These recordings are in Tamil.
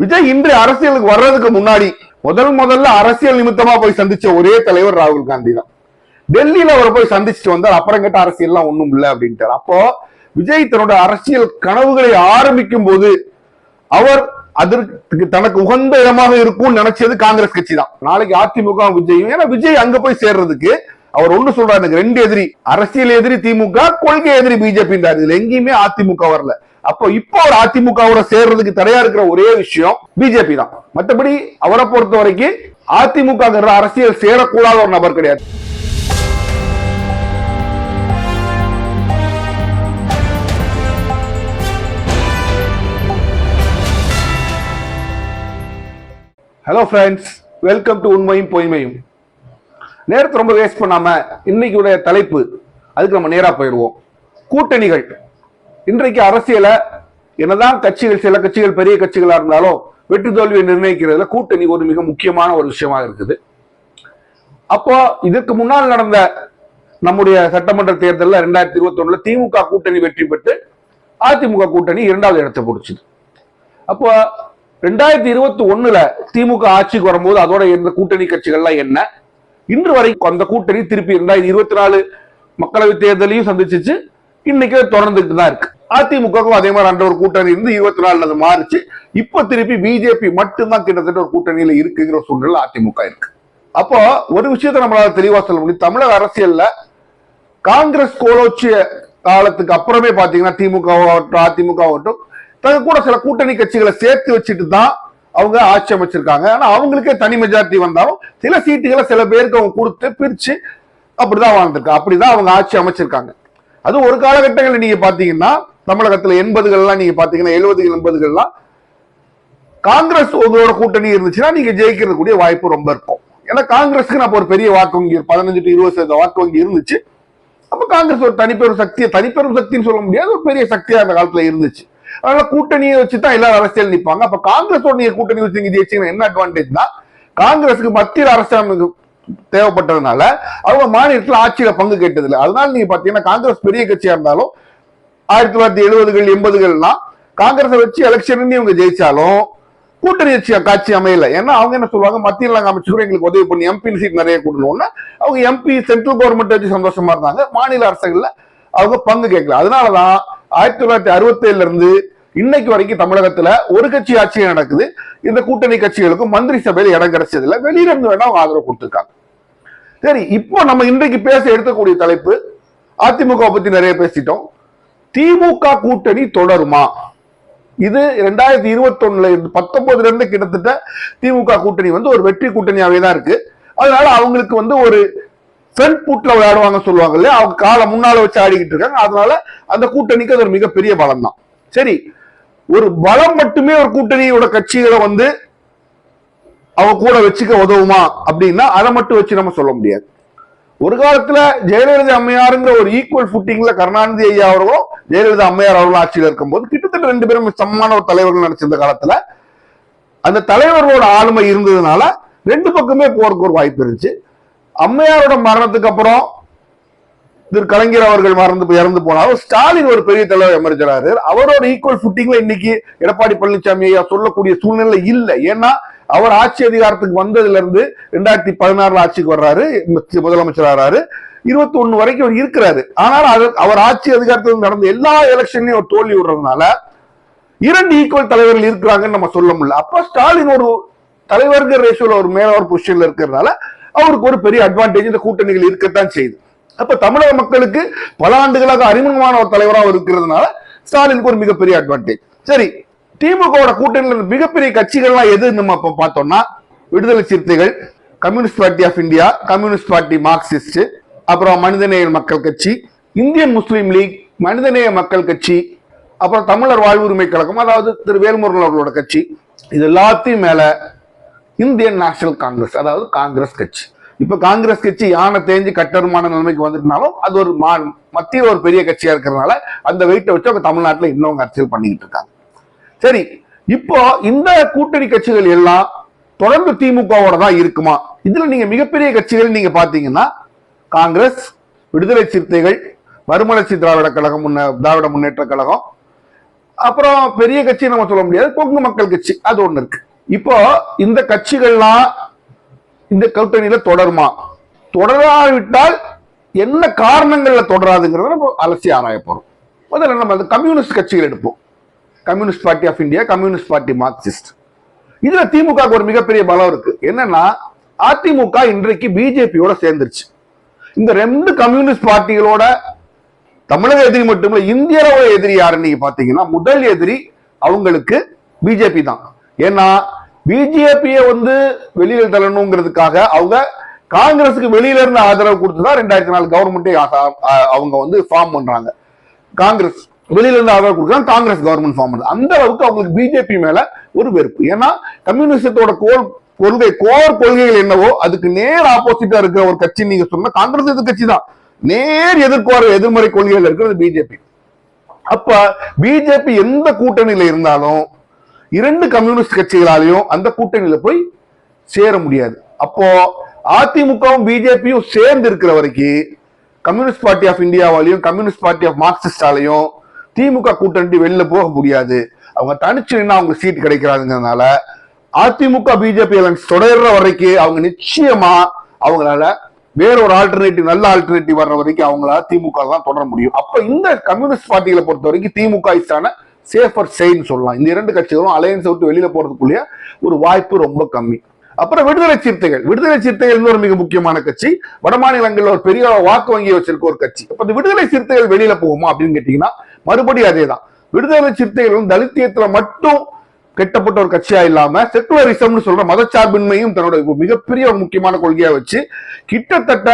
விஜய் இன்று அரசியலுக்கு வர்றதுக்கு முன்னாடி முதல்ல அரசியல் நிமித்தமா போய் சந்திச்ச ஒரே தலைவர் ராகுல் காந்தி தான். டெல்லியில அவரை போய் சந்திச்சுட்டு வந்தார். அப்புறம் கேட்ட அரசியல்லாம் ஒண்ணும் இல்லை அப்படின்ட்டார். அப்போ விஜய் தன்னோட அரசியல் கனவுகளை ஆரம்பிக்கும் போது அவர் அதற்கு தனக்கு உகந்த இடமாக இருக்கும் நினைச்சது காங்கிரஸ் கட்சி தான். நாளைக்கு அதிமுக விஜய், ஏன்னா விஜய் அங்க போய் சேர்றதுக்கு அவர் ஒண்ணு சொல்றாரு, எனக்கு ரெண்டு எதிரி, அரசியல் எதிரி திமுக, கொள்கை எதிரி பிஜேபி. இதுல எங்கேயுமே அதிமுக வரல. அப்போ இப்போ அவர் அதிமுகவோட சேர்றதுக்கு தடையா இருக்கிற ஒரே விஷயம் பிஜேபி தான். மற்றபடி அவரை பொறுத்த வரைக்கும் அதிமுக அரசியல் சேரக்கூடாத ஒரு நபர் கிடையாது. ஹலோ ஃப்ரெண்ட்ஸ், வெல்கம் டு உண்மையும் பொய்மையும். நேரத்தை ரொம்ப வேஸ்ட் பண்ணாம இன்னைக்குடைய தலைப்பு, அதுக்கு நம்ம நேரா போயிடுவோம். கூட்டணிகள். இன்றைக்கு அரசியல என்னதான் கட்சிகள், சில கட்சிகள் பெரிய கட்சிகளா இருந்தாலும் வெற்றி தோல்வியை நிர்ணயிக்கிறதுல கூட்டணி ஒரு மிக முக்கியமான ஒரு விஷயமா இருக்குது. அப்போ இதற்கு முன்னால் நடந்த நம்முடைய சட்டமன்ற தேர்தலில் 2021 திமுக கூட்டணி வெற்றி பெற்று அதிமுக கூட்டணி 2வது இடத்தை பிடிச்சது. அப்போ 2021 திமுக ஆட்சிக்கு வரும்போது அதோட இருந்த கூட்டணி கட்சிகள்லாம் என்ன, இன்று வரைக்கும் அந்த கூட்டணி திருப்பி 2024 மக்களவை தேர்தலையும் சந்திச்சிச்சு, இன்னைக்கு தொடர்ந்துட்டு தான் இருக்கு. அதிமுகவும் அதே மாதிரி அந்த ஒரு கூட்டணி இருந்து 24 அது மாறிச்சு. இப்ப திருப்பி பிஜேபி மட்டும்தான் கிட்டத்தட்ட ஒரு கூட்டணியில இருக்குங்கிற சூழ்நிலை அதிமுக இருக்கு. அப்போ ஒரு விஷயத்த நம்மளால தெளிவா சொல்ல முடியும். தமிழக அரசியல்ல காங்கிரஸ் கோலோச்சிய காலத்துக்கு அப்புறமே பாத்தீங்கன்னா திமுக அதிமுக கூட சில கூட்டணி கட்சிகளை சேர்த்து வச்சுட்டு தான் அவங்க ஆட்சி அமைச்சிருக்காங்க. ஆனா அவங்களுக்கே தனி மெஜாரிட்டி வந்தாலும் சில சீட்டுகளை சில பேருக்கு அவங்க கொடுத்து பிரிச்சு அப்படிதான் வாழ்ந்திருக்காங்க, அப்படிதான் அவங்க ஆட்சி அமைச்சிருக்காங்க. அது ஒரு காலகட்டங்களில் நீங்க பாத்தீங்கன்னா தமிழகத்துல 80கள்லாம் நீங்க பாத்தீங்கன்னா 70 80கள்லாம் காங்கிரஸ் உங்களோட கூட்டணி இருந்துச்சுன்னா நீங்க ஜெயிக்கிறது கூடிய வாய்ப்பு ரொம்ப இருக்கும். ஏன்னா காங்கிரஸ்க்கு நம்ம ஒரு பெரிய வாக்கு வங்கி 15 to 20% வாக்கு வங்கி இருந்துச்சு. அப்ப காங்கிரஸ் ஒரு தனிப்பெரும் சக்தின்னு சொல்ல முடியாது, ஒரு பெரிய சக்தியா அந்த காலத்துல இருந்துச்சு. அதனால கூட்டணியை வச்சுதான் எல்லாரும் அரசியல் நிற்பாங்க. அப்ப காங்கிரஸோட நீங்க கூட்டணி வச்சு நீங்க ஜெயிச்சீங்கன்னா என்ன அட்வான்டேஜ்னா, காங்கிரஸுக்கு மத்தியில் அரசாங்கம் தேவைப்பட்டதுனால அவங்க மாநிலத்தில் ஆட்சியில பங்கு கேட்டதில்லை. அதனால நீங்க பாத்தீங்கன்னா காங்கிரஸ் பெரிய கட்சியா இருந்தாலும் 1970கள் 80கள்லாம் காங்கிரஸை வச்சு எலெக்ஷன் இவங்க ஜெயிச்சாலும் கூட்டணி காட்சி அமையல. ஏன்னா அவங்க என்ன சொல்லுவாங்க, மத்தியில் நாங்க அமைச்சு கூட எங்களுக்கு உதவி பண்ணி எம்பி சீட் நிறைய கொடுக்கணும்னா அவங்க எம்பி சென்ட்ரல் கவர்மெண்ட் வச்சு சந்தோஷமா இருந்தாங்க, மாநில அரசுகள்ல அவங்க பங்கு கேட்கல. அதனாலதான் 1967 இருந்து இன்னைக்கு வரைக்கும் தமிழகத்துல ஒரு கட்சி ஆட்சி நடக்குது. இந்த கூட்டணி கட்சிகளுக்கும் மந்திரி சபையில் இடம் கிடைச்சதில்லை, வெளியிலிருந்து வேணா அவங்க ஆதரவு கொடுத்திருக்காங்க. சரி, இப்போ நம்ம இன்றைக்கு பேச எடுக்கக்கூடிய தலைப்பு, அதிமுக பத்தி நிறைய பேசிட்டோம். திமுக கூட்டணி தொடருமா? இது 2021 19 இருந்து கிட்டத்தட்ட திமுக கூட்டணி ஒரு வெற்றி கூட்டணியாவே தான் இருக்கு. அதனால அவங்களுக்கு ஒரு ஃப்ரண்ட் புட்ல விளையாடுவாங்க சொல்லுவாங்க இல்லையா, அவங்க காலை முன்னால வச்சு ஆடிக்கிட்டு இருக்காங்க. அதனால அந்த கூட்டணிக்கு அது ஒரு மிகப்பெரிய பலம் தான். சரி, ஒரு பலம் மட்டுமே ஒரு கூட்டணியோட கட்சிகளை அவங்க கூட வச்சுக்க உதவுமா அப்படின்னா அதை மட்டும் வச்சு நம்ம சொல்ல முடியாது. ஒரு காலத்துல ஜெயலலிதா அம்மையாருங்கிற ஒரு ஈக்குவல் ஃபுட்டிங்ல கருணாநிதி ஐயா அவர்களும் ஜெயலலிதா அம்மையார் அவர்களும் ஆட்சியில் இருக்கும்போது கிட்டத்தட்ட 2 பேரும் சமமான ஒரு தலைவர்கள் நினைச்சிருந்த காலத்துல அந்த தலைவர்களோட ஆளுமை இருந்ததுனால 2 பக்கமே போறதுக்கு ஒரு வாய்ப்பு இருந்துச்சு. அம்மையாரோட மரணத்துக்கு அப்புறம் திரு கலைஞர் அவர்கள் இறந்து போனாலும் ஸ்டாலின் ஒரு பெரிய தலைவர் எமர்ஜராரு. அவரோட ஈக்குவல் ஃபுட்டிங்ல இன்னைக்கு எடப்பாடி பழனிசாமி ஐயா சொல்லக்கூடிய சூழ்நிலை இல்லை. ஏன்னா அவர் ஆட்சி அதிகாரத்துக்கு வந்ததுல இருந்து 2016 ஆட்சிக்கு வர்றாரு, முதலமைச்சர் ஆறாரு, 21 வரைக்கும் அவர் இருக்கிறாரு. ஆனால் அவர் ஆட்சி அதிகாரத்தில் நடந்த எல்லா எலெக்ஷன்லயும் ஒரு தோல்வி விடுறதுனால 2 ஈக்குவல் தலைவர்கள் இருக்கிறாங்கன்னு நம்ம சொல்ல முடியல. அப்ப ஸ்டாலின் ஒரு தலைவர்கள் ரேஷியோல ஒரு மேல ஒரு பொசிஷன்ல இருக்கிறதுனால அவருக்கு ஒரு பெரிய அட்வான்டேஜ் இந்த கூட்டணிகள் இருக்கத்தான் செய்யுது. அப்ப தமிழக மக்களுக்கு பல ஆண்டுகளாக அறிமுகமான ஒரு தலைவராக இருக்கிறதுனால ஸ்டாலினுக்கு ஒரு மிகப்பெரிய அட்வான்டேஜ். சரி, திமுக கூட்டணியில் மிகப்பெரிய கட்சிகள்லாம் எது நம்ம பார்த்தோம்னா, Viduthalai Chiruthaigal, communist party of India, communist party marxist, அப்புறம் மனிதநேய மக்கள் கட்சி, இந்தியன் முஸ்லீம் லீக், மனிதநேய மக்கள் கட்சி, அப்புறம் தமிழர் வாழ்வுரிமை கழகம், அதாவது திரு வேல்முருகன் அவர்களோட கட்சி. இது எல்லாத்தையும் மேல இந்தியன் நேஷனல் காங்கிரஸ், அதாவது காங்கிரஸ் கட்சி. இப்ப காங்கிரஸ் கட்சி யானை தேஞ்சு கட்டருமான நிலைமைக்கு வந்துட்டனாலும் அது ஒரு மத்திய ஒரு பெரிய கட்சியா இருக்கிறதுனால அந்த வெயிட்டை வச்சு அவங்க தமிழ்நாட்டில் இன்னும் அரசியல் பண்ணிக்கிட்டு இருக்காங்க. சரி, இப்போ இந்த கூட்டணி கட்சிகள் எல்லாம் தொடர்ந்து திமுகவோட தான் இருக்குமா? இதுல நீங்க மிகப்பெரிய கட்சிகள் நீங்க பாத்தீங்கன்னா காங்கிரஸ், விடுதலை சிறுத்தைகள், மறுமலர்ச்சி திராவிட கழகம், திராவிட முன்னேற்ற கழகம், அப்புறம் பெரிய கட்சி நம்ம சொல்ல முடியாது, கொங்கு மக்கள் கட்சி அது ஒண்ணு இருக்கு. இப்போ இந்த கட்சிகள்லாம் இந்த கூட்டணியில தொடருமா, தொடராவிட்டால் என்ன காரணங்கள்ல தொடராதுங்கிறத நம்ம அலசி ஆராய போறோம். முதல்ல நம்ம அந்த கம்யூனிஸ்ட் கட்சிகள் எடுப்போம். Communist party of India, communist party Marxist. இதுல திமுக ஒரு மிகப்பெரிய பலம் இருக்கு. என்னன்னா அதிமுக இன்றைக்கு பிஜேபியோட சேர்ந்துருச்சு. இந்த ரெண்டு கம்யூனிஸ்ட் பார்ட்டிகளோட தமிழக எதிரி மட்டுமில்ல, இந்தியாவோட எதிரி யாருன்னு நீங்க பாத்தீங்கன்னா முதல் எதிரி அவங்களுக்கு பிஜேபி தான். ஏன்னா பிஜேபியை வெளியில தள்ளணுங்கிறதுக்காக அவங்க காங்கிரஸுக்கு வெளியில இருந்து ஆதரவு கொடுத்துதான் 2004 கவர்மெண்ட்டே அவங்க ஃபார்ம் பண்றாங்க. காங்கிரஸ் வெளியில இருந்து ஆதரவு கொடுக்குறாங்க, காங்கிரஸ் கவர்மெண்ட் ஃபார்ம் பண்ணுது. அந்த அளவுக்கு அவங்களுக்கு பிஜேபி மேல ஒரு வெறுப்பு. ஏன்னா கம்யூனிஸ்டத்தோட கோர் கொள்கைகள் என்னவோ அதுக்கு நேர் ஆப்போசிட்டா இருக்கிற ஒரு கட்சி நீங்க சொன்னா காங்கிரஸ் எதிர்கட்சி தான். நேர் எதிர்மறை கொள்கைகள் இருக்கிறது பிஜேபி. அப்ப பிஜேபி எந்த கூட்டணியில இருந்தாலும் இரண்டு கம்யூனிஸ்ட் கட்சிகளாலையும் அந்த கூட்டணியில போய் சேர முடியாது. அப்போ அதிமுகவும் பிஜேபியும் சேர்ந்து இருக்கிற வரைக்கும் கம்யூனிஸ்ட் பார்ட்டி ஆஃப் இந்தியாவாலையும் கம்யூனிஸ்ட் பார்ட்டி ஆஃப் மார்க்சிஸ்டாலையும் திமுக கூட்டணி வெளில போக முடியாது. அவங்க தனிச்சு நின்னா அவங்க சீட் கிடைக்கிறாங்கிறதுனால அதிமுக பிஜேபி தொடர்ற வரைக்கும் அவங்க நிச்சயமா அவங்களால வேற ஒரு ஆல்டர்னேட்டிவ், நல்ல ஆல்டர்னேட்டிவ் வர்ற வரைக்கும் அவங்களால திமுக தான் தொடர முடியும். அப்ப இந்த கம்யூனிஸ்ட் பார்ட்டிகளை பொறுத்த வரைக்கும் திமுக இஸ்டான சேஃபர் சைடுன்னு சொல்லலாம். இந்த இரண்டு கட்சிகளும் அலையன்ஸ் விட்டு வெளியில போறதுக்குள்ளே ஒரு வாய்ப்பு ரொம்ப கம்மி. அப்புறம் விடுதலை சிறுத்தைகள் ஒரு மிக முக்கியமான கட்சி, வட மாநிலங்களில் ஒரு பெரிய வாக்கு வங்கி வச்சிருக்க ஒரு கட்சி. அப்ப இந்த விடுதலை சிறுத்தைகள் வெளியில போகுமா அப்படின்னு கேட்டீங்கன்னா மறுபடியும் அதே தான். விடுதலை சிறுத்தைகளும் தலித்தியத்துல மட்டும் கெட்டப்பட்ட ஒரு கட்சியா இல்லாம செக்குலரிசம்னு சொல்ற மதச்சார்பின்மையும் தன்னோட மிகப்பெரிய ஒரு முக்கியமான கொள்கையா வச்சு கிட்டத்தட்ட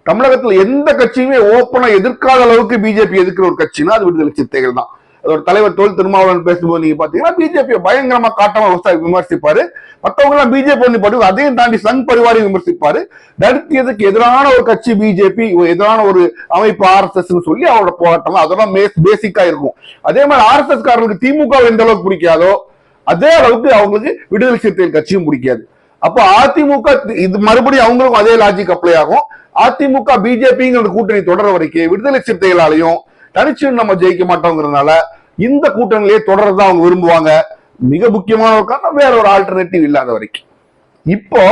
தமிழகத்துல எந்த கட்சியுமே ஓப்பனா எதிர்க்காத அளவுக்கு பிஜேபி எதிர்க்கிற ஒரு கட்சினா அது விடுதலை சிறுத்தைகள் தான். அதோட தலைவர் தொல் திருமாவளவன் பேசும்போது நீங்க பாத்தீங்கன்னா பிஜேபி பயங்கரமா காட்டமா விமர்சிப்பாரு. மற்றவங்க எல்லாம் பிஜேபி பாட்டு அதையும் தாண்டி சங் பரிவாரை விமர்சிப்பாரு. தலித்தியத்துக்கு எதிரான ஒரு கட்சி பிஜேபி, எதிரான ஒரு அமைப்பு RSS சொல்லி அவரோட போராட்டம் அதெல்லாம் பேசிக்கா இருக்கும். அதே மாதிரி RSS காரர்களுக்கு திமுக எந்த அளவுக்கு பிடிக்காதோ அதே அளவுக்கு அவங்களுக்கு விடுதலை சிறுத்தைகள் கட்சியும் பிடிக்காது. அப்போ அதிமுக இது மறுபடியும் அவங்களுக்கும் அதே லாஜிக் அப்ளை ஆகும். அதிமுக பிஜேபிங்கிற கூட்டணி தொடர வரைக்கும் விடுதலை சிறுத்தைகளாலையும் தனிச்சு நம்ம ஜெயிக்க மாட்டோங்கிறதுனால இந்த கூட்டணியிலேயே தொடர்றதான் அவங்க விரும்புவாங்க. மிக முக்கியமான வேற ஒரு ஆல்டர்னேட்டிவ் இல்லாத வரைக்கும். இப்போ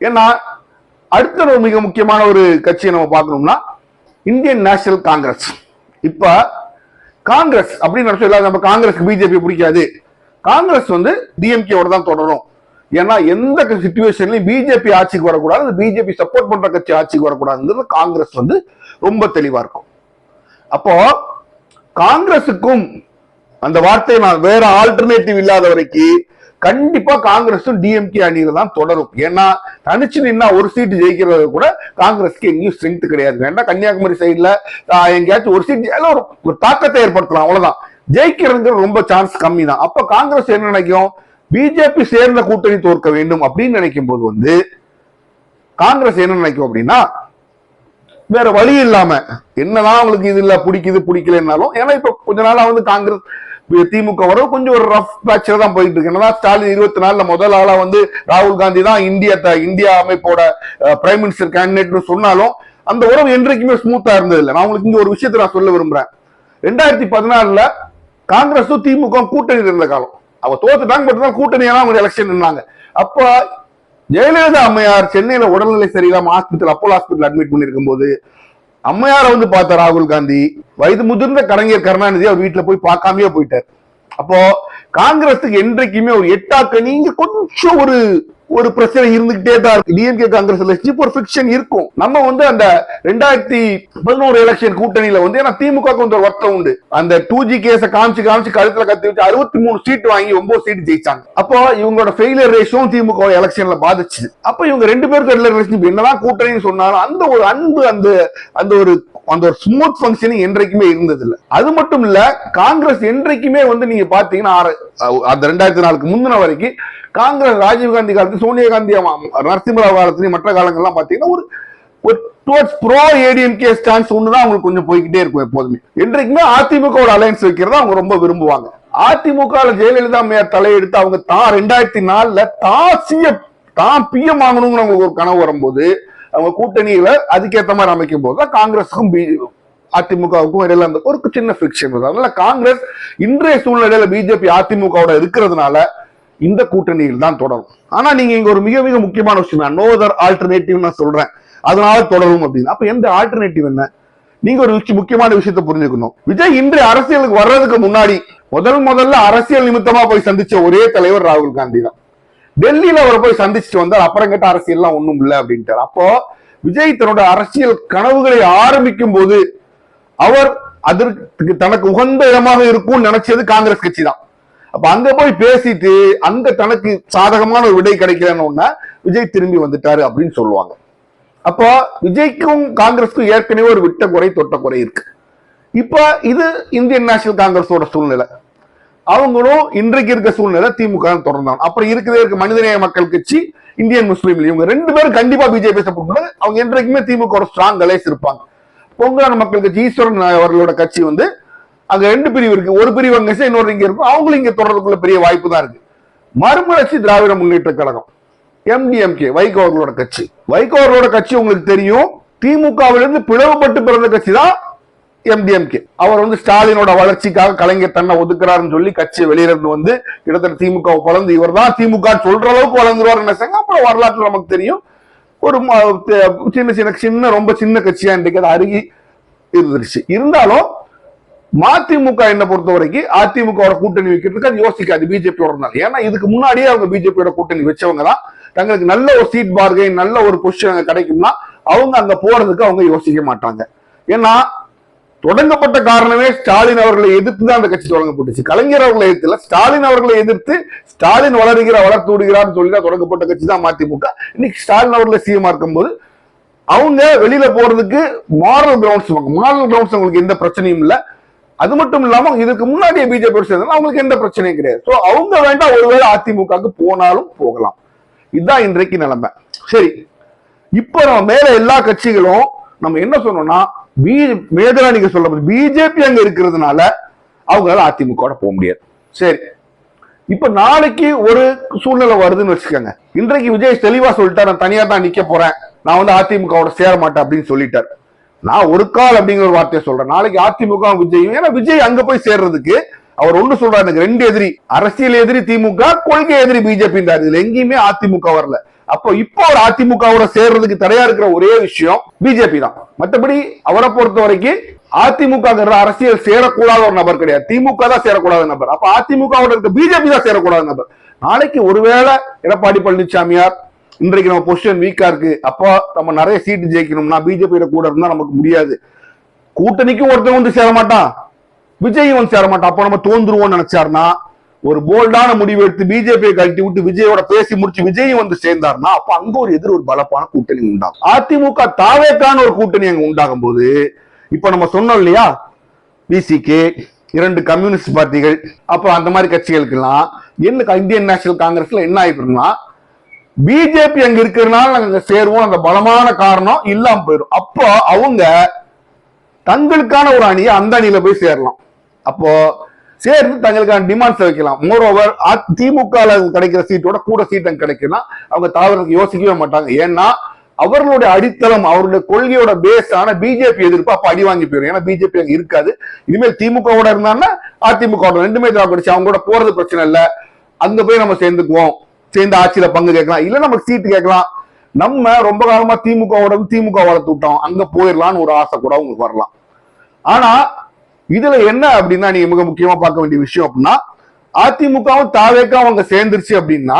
ஏன்னா அடுத்த ஒரு மிக முக்கியமான ஒரு கட்சியை நம்ம பார்க்கணும்னா இந்தியன் நேஷனல் காங்கிரஸ். இப்ப காங்கிரஸ் அப்படின்னு சொல்ல நம்ம காங்கிரஸ் பிஜேபி பிடிக்காது, காங்கிரஸ் டிஎம்கேவோட தான் தொடரும். ஏன்னா எந்த சிச்சுவேஷன்லயும் பிஜேபி ஆட்சிக்கு வரக்கூடாது, பிஜேபி சப்போர்ட் பண்ற கட்சி ஆட்சிக்கு வரக்கூடாதுங்கிறது காங்கிரஸ் ரொம்ப தெளிவா இருக்கும். அப்போ காங்கிரசுக்கும் அந்த வார்த்தை நான் வேற ஆல்டர்னேட்டிவ் இல்லாத வரைக்கும் கண்டிப்பா காங்கிரஸும் டிஎம்கே அணியில தான் தொடரும். ஏன்னா தனிச்சு நின்னா ஒரு சீட்டு ஜெயிக்கிறது கூட காங்கிரஸ்க்கு எங்கேயும் ஸ்ட்ரென்த் கிடையாது. வேண்டாம் கன்னியாகுமரி சைட்ல எங்கேயாச்சும் ஒரு சீட் ஒரு தாக்கத்தை ஏற்படுத்தலாம், அவ்வளவுதான். ஜெயிக்கிறதுங்கிறது ரொம்ப சான்ஸ் கம்மி தான். அப்ப காங்கிரஸ் என்ன நினைக்கும், பிஜேபி சேர்ந்த கூட்டணி தோற்க வேண்டும் அப்படின்னு நினைக்கும் போது காங்கிரஸ் என்ன நினைக்கும் அப்படின்னா வேற வழி இல்லாம என்னதான் அவங்களுக்கு இதுல பிடிக்கலன்னாலும், ஏன்னா இப்ப கொஞ்ச நாளா காங்கிரஸ் திமுக வர கொஞ்சம் ஒரு ரஃப் பேட்ச்ல தான் போயிட்டு இருக்கு. என்னதான் ஸ்டாலின் 24 முதல் ஆளா ராகுல் காந்தி தான் இந்தியா அமைப்போட பிரைம் மினிஸ்டர் கேண்டிடேட் சொன்னாலும் அந்த உறவு என்றைக்குமே ஸ்மூத்தா இருந்தது இல்லை. நான் உங்களுக்கு இங்க ஒரு விஷயத்தை நான் சொல்ல விரும்புறேன். 2014 காங்கிரஸும் திமுக கூட்டணி இருந்த காலம். அவ தோத்துட்டாங்க, பட் கூட்டணியெல்லாம் அவங்க எலெக்ஷன் நின்னாங்க. அப்ப ஜெயலலிதா அம்மையார் சென்னையில உடல்நிலை சரியில்லாம அப்போலோ ஹாஸ்பிட்டல் அட்மிட் பண்ணிருக்கும் போது அம்மையார பார்த்த ராகுல் காந்தி வயது முதிர்ந்த கலைஞர் கருணாநிதி அவர் வீட்டுல போய் பார்க்காமயே போயிட்டார். அப்போ காங்கிரஸுக்கு என்றைக்குமே ஒரு எட்டாக்கணிங்க கொஞ்சம் ஒரு பிரச்சனை இருந்துகிட்டே தான் இருக்கு. டிஎம்கே காங்கிரஸ் ஒரு ஃபிக்ஷன் இருக்கும். நம்ம அந்த 2011 எலெக்ஷன் கூட்டணியில ஏன்னா திமுக ஒரு வருத்தம் உண்டு. அந்த 2G கேஸ காமிச்சு கழுத்துல கத்தி வச்சு 63 சீட் வாங்கி 9 சீட் ஜெயிச்சாங்க. அப்போ இவங்களோட ஃபெயிலியர் ரேஷியோ திமுக எலெக்ஷன்ல பாதிச்சு. அப்ப இவங்க ரெண்டு பேருக்கு என்னதான் கூட்டணின்னு சொன்னாலும் அந்த ஒரு அன்பு அந்த ஒரு ஸ்மூத் ஃபங்க்ஷனிங் என்றைக்குமே இருந்தது இல்ல. அது மட்டும் இல்ல, காங்கிரஸ் என்றைக்குமே நீங்க பாத்தீங்கன்னா அந்த 2004 முந்தின வரைக்கும் காங்கிரஸ் ராஜீவ்காந்தி காலத்து, சோனியா காந்தி, நரசிம்மராவ் காலத்துலயும் மற்ற காலங்கள்லாம் பாத்தீங்கன்னா ஒரு டுவர்ட்ஸ் ப்ரோ ஏடிஎம்கே ஸ்டான்ஸ் ஒண்ணுதான் அவங்களுக்கு கொஞ்சம் போய்கிட்டே இருக்கும். எப்போதுமே என்றைக்குமே அதிமுக ஒரு அலையன்ஸ் வைக்கிறதா அவங்க ரொம்ப விரும்புவாங்க. அதிமுக ஜெயலலிதா அம்மையார் தலையெடுத்து அவங்க 2004 தான் பிஎம் ஆகணும்னு அவங்களுக்கு ஒரு கனவு வரும்போது அவங்க கூட்டணியில அதுக்கேற்ற மாதிரி அமைக்கும் போது காங்கிரஸுக்கும் அதிமுகவுக்கும் இடையில அந்த ஒரு சின்ன ஃபிரிக்ஷன் வருது. அதனால காங்கிரஸ் இன்றைய சூழ்நிலையில பிஜேபி அதிமுகவோட இருக்கிறதுனால இந்த கூட்டணியில் தான் தொடரும். ஆனா நீங்க இங்க ஒரு மிக மிக முக்கியமான விஷயம், நோ அதர் ஆல்டர்னேட்டிவ் நான் சொல்றேன், அதனால தொடரும் அப்படின்னு. அப்ப எந்த ஆல்டர்னேட்டிவ் என்ன? நீங்க ஒரு முக்கியமான விஷயத்தை புரிஞ்சுக்கணும். விஜய் இன்றைய அரசியலுக்கு வர்றதுக்கு முன்னாடி முதல்ல அரசியல் நிமித்தமா போய் சந்திச்ச ஒரே தலைவர் ராகுல் காந்தி தான். டெல்லியில அவரை போய் சந்திச்சுட்டு வந்தார். அப்புறம் கேட்ட அரசியல்லாம் ஒண்ணும் இல்லை அப்படின்ட்டார். அப்போ விஜய் தன்னோட அரசியல் கனவுகளை ஆரம்பிக்கும் போது அவர் அதற்கு தனக்கு உகந்த இடமாக இருக்கும் நினைச்சது காங்கிரஸ் கட்சி தான். அப்ப அங்க போய் பேசிட்டு அங்க தனக்கு சாதகமான ஒரு விடை கிடைக்கலன்னு விஜய் திரும்பி வந்துட்டாரு அப்படின்னு சொல்லுவாங்க. அப்போ விஜய்க்கும் காங்கிரஸ்க்கும் ஏற்கனவே ஒரு விட்ட குறை தொட்ட குறை இருக்கு. இப்ப இது இந்தியன் நேஷனல் காங்கிரஸோட சூழ்நிலை. அவங்களும் இன்றைக்கு இருக்க சூழ்நிலை திமுக தொடர்ந்தாங்க. அப்புறம் இருக்க மனிதநேய மக்கள் கட்சி, இந்தியன் முஸ்லீம் லீக், இவங்க ரெண்டு பேரும் கண்டிப்பா பிஜேபி சப்போர்ட் பண்ணாங்க. அவங்க என்றைக்குமே திமுக ஸ்ட்ராங் அலைஸ் இருப்பாங்க. பொங்கலான மக்கள் கட்சி, ஈஸ்வரன் அவர்களோட கட்சி அங்க ரெண்டு பிரிவு இருக்கு. ஒரு பிரிவு அங்க இன்னொரு இங்க இருக்கும். அவங்களும் இங்க தொடர்றதுக்குள்ள பெரிய வாய்ப்பு தான் இருக்கு. மறுமலர்ச்சி திராவிட முன்னேற்ற கழகம், எம்டிஎம்கே, வைகோ அவர்களோட கட்சி. வைகோ அவர்களோட கட்சி உங்களுக்கு தெரியும், திமுகவிலிருந்து பிளவுபட்டு பிறந்த கட்சி தான் எம்டிஎம்கே. அவர் ஸ்டாலினோட வளர்ச்சிக்காக கலைஞர் தன்னை ஒதுக்குறாருன்னு சொல்லி கட்சியை வெளியிருந்து கிட்டத்தட்ட திமுக வளர்ந்து இவர் தான் திமுக சொல்ற அளவுக்கு வளர்ந்துருவார் நினைச்சாங்க. அப்புறம் வரலாற்று நமக்கு தெரியும், ஒரு சின்ன ரொம்ப சின்ன கட்சியா இன்றைக்கு அது அருகி இருந்துருச்சு. இருந்தாலும் மதிமுக என்ன பொறுத்த வரைக்கும் அதிமுக கூட்டணி வைக்கிறதுக்கு அது யோசிக்காது பிஜேபியோட இருந்தாலும். ஏன்னா இதுக்கு முன்னாடியே அவங்க பிஜேபியோட கூட்டணி வச்சவங்க தான். தங்களுக்கு நல்ல ஒரு சீட் பார்கெயின், நல்ல ஒரு பொசிஷன் கிடைக்கும்னா அவங்க அங்க போறதுக்கு அவங்க யோசிக்க மாட்டாங்க. ஏன்னா தொடங்கப்பட்ட காரணமே ஸ்டாலின் அவர்களை எதிர்த்து தான் அந்த கட்சி தொடங்கப்பட்டுச்சு. கலைஞர் அவர்களை எதிர்த்து, ஸ்டாலின் அவர்களை எதிர்த்து, ஸ்டாலின் வளர்த்து விடுகிறான்னு சொல்லி தான் தொடங்கப்பட்ட கட்சி தான் மதிமுக. இன்னைக்கு ஸ்டாலின் அவர்களை சிஎம் இருக்கும்போது அவங்க வெளியில போறதுக்கு மாரல் கிரவுண்ட்ஸ் அவங்களுக்கு எந்த பிரச்சனையும் இல்லை. அது மட்டும் இல்லாம இதுக்கு முன்னாடியே பிஜேபி சேர்ந்தாலும் அவங்களுக்கு எந்த பிரச்சனையும் கிடையாது. சோ அவங்க வேண்டாம், ஒருவேளை அதிமுக போனாலும் போகலாம். இதுதான் இன்றைக்கு நிலைமை. சரி, இப்ப நம்ம மேல எல்லா கட்சிகளும் நம்ம என்ன சொன்னோம்னா, மேதனா நீங்க சொல்ல பிஜேபி அங்க இருக்கிறதுனால அவங்களால அதிமுக போக முடியாது. சரி, இப்ப நாளைக்கு ஒரு சூழ்நிலை வருதுன்னு வச்சுக்கோங்க. இன்றைக்கு விஜய் தெளிவா சொல்லிட்டார், நான் தனியா தான் நிக்க போறேன், நான் அதிமுகவோட சேர மாட்டேன் அப்படின்னு சொல்லிட்டார். நான் ஒரு கால் அப்படிங்கிற ஒரு வார்த்தையை சொல்றேன். நாளைக்கு அதிமுக விஜய், ஏன்னா விஜய் அங்க போய் சேர்றதுக்கு அவர் ஒண்ணு சொல்றாரு, எனக்கு ரெண்டு எதிரி, அரசியல் எதிரி திமுக, கொள்கை எதிரி பிஜேபி. இதுல எங்கேயுமே அதிமுக வரல. அப்போ இப்போ அவர் அதிமுகவோட சேர்றதுக்கு தடையா இருக்கிற ஒரே விஷயம் பிஜேபி தான். மற்றபடி அவரை பொறுத்த வரைக்கும் அதிமுக அரசியல் சேரக்கூடாத ஒரு நபர் கிடையாது, திமுக தான் சேரக்கூடாத நபர். அப்ப அதிமுகவோட இருக்க பிஜேபி தான் சேரக்கூடாத நபர். நாளைக்கு ஒருவேளை எடப்பாடி பழனிசாமியார் இன்றைக்கு நம்ம பொசிஷன் வீக்கா இருக்கு, அப்போ நம்ம நிறைய சீட்டு ஜெயிக்கணும்னா பிஜேபி கூட இருந்தா நமக்கு முடியாது, கூட்டணிக்கும் ஒருத்தர் சேர மாட்டான், விஜயும் சேர மாட்டான், அப்ப நம்ம தோன்றுவோம்னு நினைச்சாருன்னா ஒரு போல்டான முடிவு எடுத்து பிஜேபியை கழட்டி விட்டு விஜயோட பேசி முடிச்சு விஜயும் சேர்ந்தார்னா அப்ப அங்க ஒரு ஒரு பலப்பான கூட்டணி உண்டாகும். அதிமுக தாவேக்கான ஒரு கூட்டணி அங்க உண்டாகும் போது இப்ப நம்ம சொன்னோம் இல்லையா, பிசிகே, இரண்டு கம்யூனிஸ்ட் பார்ட்டிகள், அப்புறம் அந்த மாதிரி கட்சிகளுக்கு எல்லாம் என்ன இந்தியன் நேஷனல் காங்கிரஸ்ல என்ன ஆயிடும்னா, பிஜேபி அங்க இருக்கிறதுனால நாங்க சேருவோம் அந்த பலமான காரணம் இல்லாம போயிடும். அப்போ அவங்க தங்களுக்கான ஒரு அணியை அந்த அணியில போய் சேரலாம். அப்போ சேர்ந்து தங்களுக்கான டிமாண்ட்ஸ் வைக்கலாம். மோர் ஓவர் திமுக கிடைக்கிற சீட்டோட கூட சீட் அங்க கிடைக்குன்னா அவங்க தாவறதுக்கு யோசிக்கவே மாட்டாங்க. ஏன்னா அவர்களுடைய அடித்தளம், அவருடைய கொள்கையோட பேஸ் ஆன பிஜேபி எதிர்ப்பு அப்ப அடி வாங்கி போயிடும். ஏன்னா பிஜேபி அங்க இருக்காது. இனிமேல் திமுகவோட இருந்தாங்கன்னா அதிமுக ரெண்டுமே கிடைச்சு அவங்களோட போறது பிரச்சனை இல்ல, அங்க போய் நம்ம சேர்ந்துக்குவோம், சேர்ந்து ஆட்சியில பங்கு கேட்கலாம், இல்ல நமக்கு சீட்டு கேட்கலாம், நம்ம ரொம்ப காலமா திமுக வளர்த்து விட்டோம், அங்க போயிடலாம்னு ஒரு ஆசை கூட உங்களுக்கு வரலாம். ஆனா இதுல என்ன அப்படின்னா நீங்க மிக முக்கியமா பார்க்க வேண்டிய விஷயம் அப்படின்னா, அதிமுகவும் தாவேக்காவும் அங்க சேர்ந்துருச்சு அப்படின்னா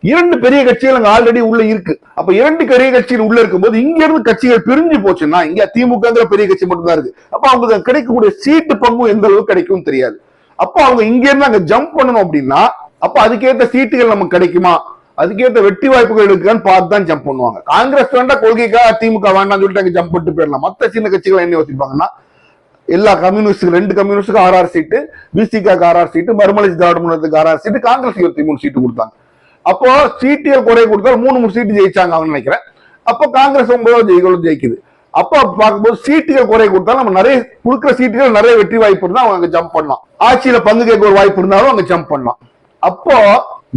இரண்டு பெரிய கட்சிகள் அங்க ஆல்ரெடி உள்ள இருக்கு. அப்ப இரண்டு பெரிய கட்சிகள் உள்ள இருக்கும்போது இங்க இருந்து கட்சிகள் பிரிஞ்சு போச்சுன்னா இங்க திமுகங்கிற பெரிய கட்சி மட்டும்தான் இருக்கு. அப்ப அவங்க கிடைக்கக்கூடிய சீட்டு பங்கும் எந்த அளவுக்கு கிடைக்கும் தெரியாது. அப்போ அவங்க இங்க இருந்து அங்க ஜம்ப் பண்ணணும் அப்படின்னா அப்ப அதுக்கேற்ற சீட்டுகள் நமக்கு கிடைக்குமா, அதுக்கேற்ற வெற்றி வாய்ப்புகள் இருக்குன்னு பார்த்து தான் ஜம்ப் பண்ணுவாங்க. காங்கிரஸ் வேண்டாம், கொள்கைக்காக திமுக வேண்டாம்னு சொல்லிட்டு அங்க ஜம்ப் பண்ணிட்டு போயிடலாம். மத்த சின்ன கட்சிகள் என்ன யோசிப்பாங்கன்னா, எல்லா கம்யூனிஸ்ட் ரெண்டு கம்யூனிஸ்டுக்கு 6 சீட்டு, பிசிக்கு 6 சீட்டு, மறுமலர்ச்சி திராவிட முன்னேற்றத்துக்கு 6 சீட்டு, காங்கிரஸ் 23 சீட்டு கொடுத்தாங்க. அப்போ சீட்டுகள் குறைய கொடுத்தாலும் 3 சீட்டு ஜெயிச்சாங்க அவங்க நினைக்கிறேன். அப்போ காங்கிரஸ் 9 ஜெயிக்குது. அப்போ பார்க்கும்போது சீட்டுகள் குறைய கொடுத்தாலும் நம்ம நிறைய கொடுக்குற சீட்டுகள் நிறைய வெற்றி வாய்ப்பு இருந்தா அவங்க ஜம்ப் பண்ணலாம், ஆட்சியில பங்கு கேட்க ஒரு வாய்ப்பு இருந்தாலும் அவங்க ஜம்ப் பண்ணலாம். அப்போ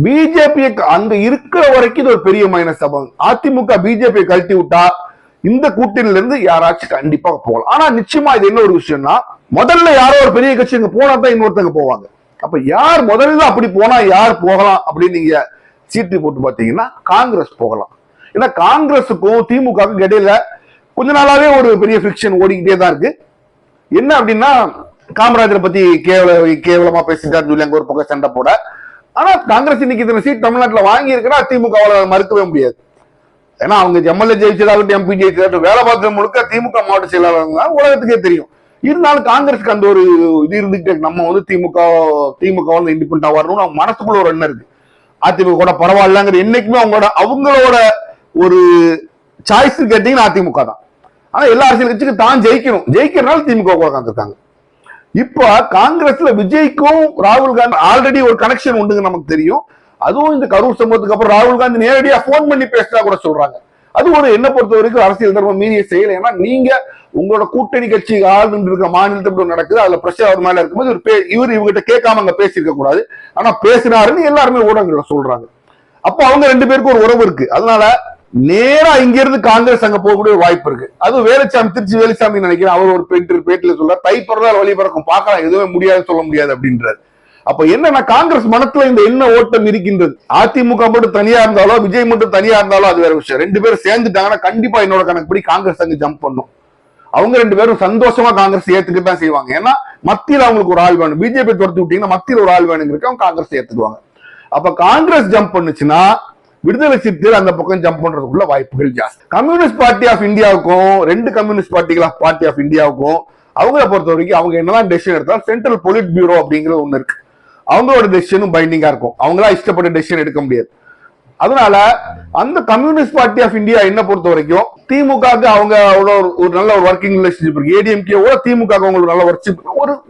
பிஜேபி அங்க இருக்கிற வரைக்கும் இது ஒரு பெரிய மைனஸ். அதிமுக பிஜேபி கழட்டி விட்டா இந்த கூட்டணியில இருந்து யாராச்சும் கண்டிப்பா போகலாம். ஆனா நிச்சயமா இது என்ன ஒரு விஷயம்னா, முதல்ல யாரோ ஒரு பெரிய கட்சி இங்க போனா தான் இன்னொருத்தங்க போவாங்க. அப்ப யார் முதல்ல அப்படி போனா யார் போகலாம் அப்படின்னு நீங்க சீட்டு போட்டு பாத்தீங்கன்னா காங்கிரஸ் போகலாம். ஏன்னா காங்கிரஸுக்கும் திமுகவுக்கும் இடையில கொஞ்ச நாளாவே ஒரு பெரிய ஃபிரிக்ஷன் ஓடிக்கிட்டே தான் இருக்கு. என்ன அப்படின்னா, காமராஜரை பத்தி கேவலமா பேசிட்டாரு சொல்லி அங்க ஒரு பக்கம் சண்டை போட. ஆனா காங்கிரஸ் இன்னைக்கு இத்தனை சீட் தமிழ்நாட்டில் வாங்கி இருக்குன்னா திமுக மறுக்கவே முடியாது. ஏன்னா அவங்க எம்எல்ஏ ஜெயிச்சதாகட்டும், எம்பி ஜெயிச்சதாகட்டும், வேலை பார்த்த முழுக்க திமுக மாவட்ட செயலாளர் உலகத்துக்கே தெரியும். இருந்தாலும் காங்கிரஸுக்கு அந்த ஒரு இது இருந்துட்டு நம்ம வந்து திமுக வந்து இண்டிபெண்டா வரணும்னு அவங்க மனசுக்குள்ள ஒரு எண்ணம் இருக்கு. அதிமுக கூட பரவாயில்லங்கிற என்னைக்குமே அவங்களோட ஒரு சாய்ஸ் கேட்டீங்கன்னா அதிமுக தான். ஆனா எல்லா அரசியல் கட்சிக்கும் தான் ஜெயிக்கிறனால திமுக கூட உட்காந்துருக்காங்க. இப்ப காங்கிரஸ்ல விஜய்க்கும் ராகுல் காந்தி ஆல்ரெடி ஒரு கனெக்ஷன் உண்டுங்க நமக்கு தெரியும். அதுவும் இந்த கரூர் சம்பவத்துக்கு அப்புறம் ராகுல் காந்தி நேரடியா போன் பண்ணி பேசினா கூட சொல்றாங்க. அது ஒரு என்ன பொறுத்த வரைக்கும் அரசியல் தர்மம் மீறிய செயல். ஏன்னா நீங்க உங்களோட கூட்டணி கட்சி ஆள் இருக்க மாநிலத்தில் நடக்குது, அதுல பிரச்சனை அவர் மேல இருக்கும்போது இவர் இவங்ககிட்ட கேட்காம அங்க பேசியிருக்க கூடாது. ஆனா பேசினாருன்னு எல்லாருமே ஊடகங்கள்ல சொல்றாங்க. அப்போ அவங்க ரெண்டு பேருக்கு ஒரு உறவு இருக்கு. அதனால நேரா இங்க இருந்து காங்கிரஸ் அங்க போகக்கூடிய ஒரு வாய்ப்பு இருக்கு. அது வேலுச்சாமி, திருச்சி வேலுச்சாமி நினைக்கிறேன், அவர் ஒரு பேட்டில சொல்ற தை பிறந்தால் வழி பிறக்கும், பார்க்கலாம், எதுவுமே முடியாது சொல்ல முடியாது அப்படின்றாரு. அப்ப என்னன்னா காங்கிரஸ் மனத்துல இந்த என்ன ஓட்டம் இருக்கின்றது. அதிமுக மட்டும் தனியா இருந்தாலோ விஜய் மட்டும் தனியா இருந்தாலோ அது வேற விஷயம். ரெண்டு பேரும் சேர்ந்துட்டாங்கன்னா கண்டிப்பா என்னோட கணக்குப்படி காங்கிரஸ் அங்க ஜம்ப் பண்ணும். அவங்க ரெண்டு பேரும் சந்தோஷமா காங்கிரஸ் ஏத்துக்கிட்டு தான் செய்வாங்க. ஏன்னா மத்தியில் அவங்களுக்கு ஒரு ஆள் வேணும். பிஜேபி துரத்து விட்டீங்கன்னா மத்தியில் ஒரு ஆள் வேணுங்கிறதுக்கு அவங்க காங்கிரஸ் ஏத்துக்குவாங்க. அப்ப காங்கிரஸ் ஜம்ப் பண்ணுச்சுன்னா விடுதலை சிறுத்தைகள் அந்த பக்கம் ஜம்ப் பண்றதுக்குள்ள வாய்ப்புகள் ஜாஸ்தி. கம்யூனிஸ்ட் பார்ட்டி ஆஃப் இந்தியாவுக்கும் ரெண்டு கம்யூனிஸ்ட் பார்ட்டி ஆஃப் இந்தியாவுக்கும் அவங்கள பொறுத்த வரைக்கும் அவங்க என்னதான் டெசிஷன் எடுத்தாலும் சென்ட்ரல் பொலிட் பியூரோ அப்படிங்கிறது ஒண்ணு இருக்கு. அவங்களோட டெசிஷனும் பைண்டிங்கா இருக்கும். அவங்களா இஷ்டப்பட்ட டெசிஷன் எடுக்க முடியாது. அதனால அந்த கம்யூனிஸ்ட் பார்ட்டி ஆஃப் இந்தியா என்ன பொறுத்த வரைக்கும் திமுக அவங்க ஒரு நல்ல ஒரு ஒர்க்கிங் ரிலேஷன்ஷிப் இருக்கு. ஏடிஎம்கே திமுக அவங்களுக்கு நல்ல